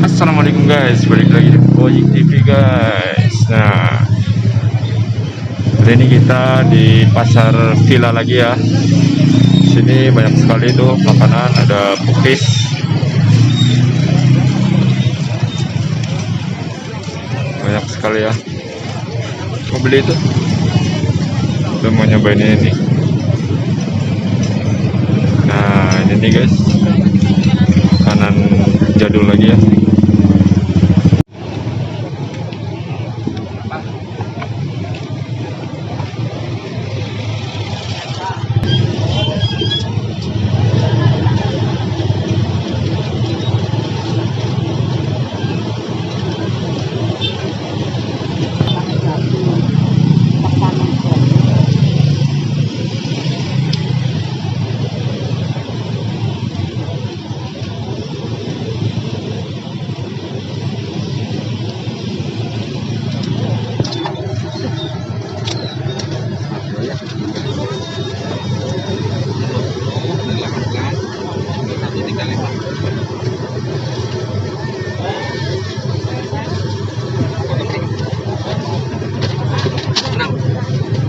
Assalamualaikum guys, balik lagi di Boyik TV guys. Nah, hari ini kita di pasar Villa lagi ya. Sini banyak sekali tuh makanan, ada pukis, banyak sekali ya. Mau beli itu? Udah mau nyobain ini. Nah, ini nih guys, makanan jadul lagi ya.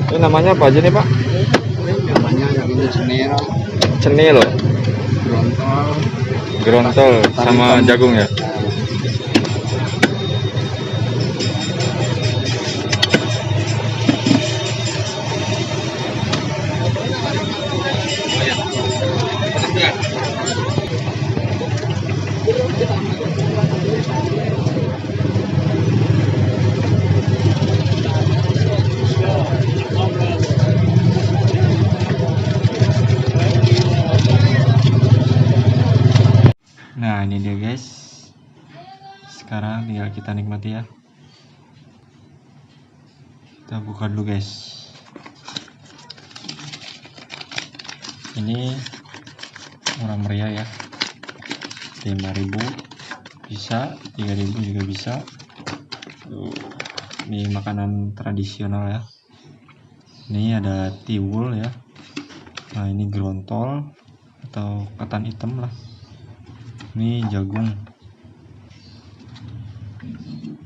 Ini namanya apa aja nih Pak? Namanya yang ini cenil, Cenil, grontol, gerontol, sama jagung ya. Nah, ini dia guys. Sekarang tinggal kita nikmati ya. Kita buka dulu guys. Ini murah meriah ya. 5.000 bisa, 3.000 juga bisa. Ini makanan tradisional ya. Ini ada tiwul ya. Nah, ini gerontol atau ketan hitam lah. Ini jagung.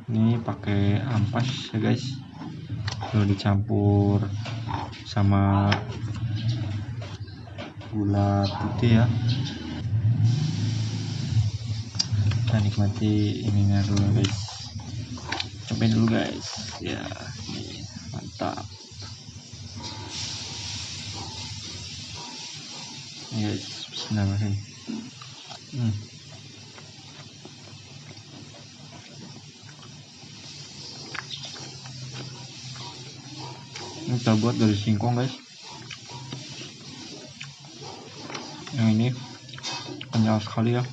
Ini pakai ampas ya guys. Lalu dicampur sama gula putih ya. Kita nikmati ininya dulu guys. Cobain dulu guys. Ya, ini mantap. Ini guys, bismillahirrahmanirrahim. Ini kita buat dari singkong guys. Yang ini kenyal sekali ya.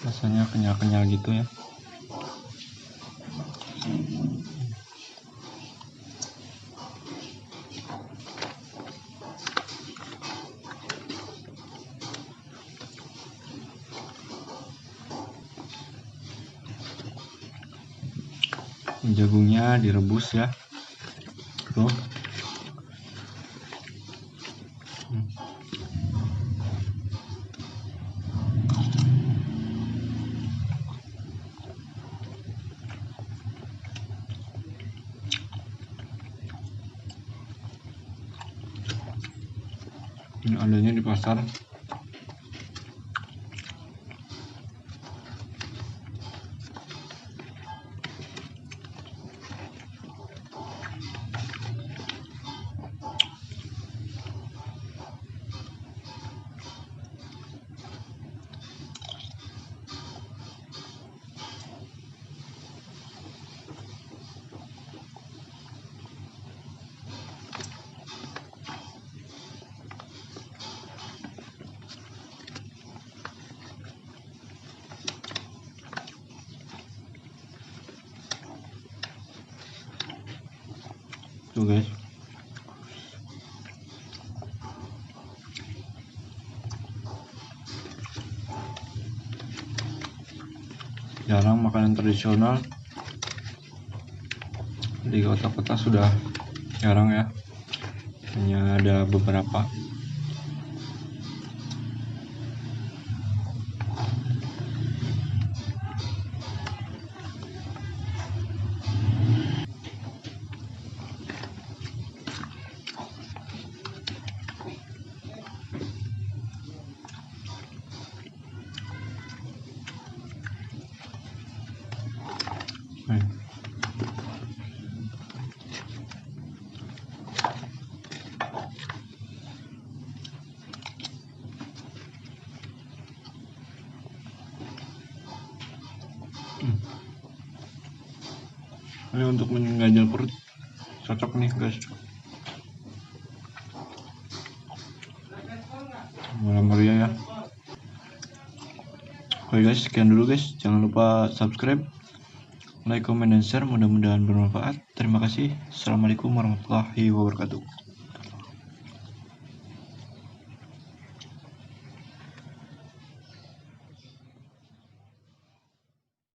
Rasanya kenyal-kenyal gitu ya. Jagungnya direbus ya. Tuh. Ini adanya di pasar. Tuh guys. jarang makanan tradisional di kota-kota, sudah jarang ya, hanya ada beberapa. Ini untuk mengganjal perut cocok nih guys, malam meriah ya. Oke guys, sekian dulu guys, jangan lupa subscribe, like, comment, dan share. Mudah-mudahan bermanfaat. Terima kasih. Assalamualaikum warahmatullahi wabarakatuh.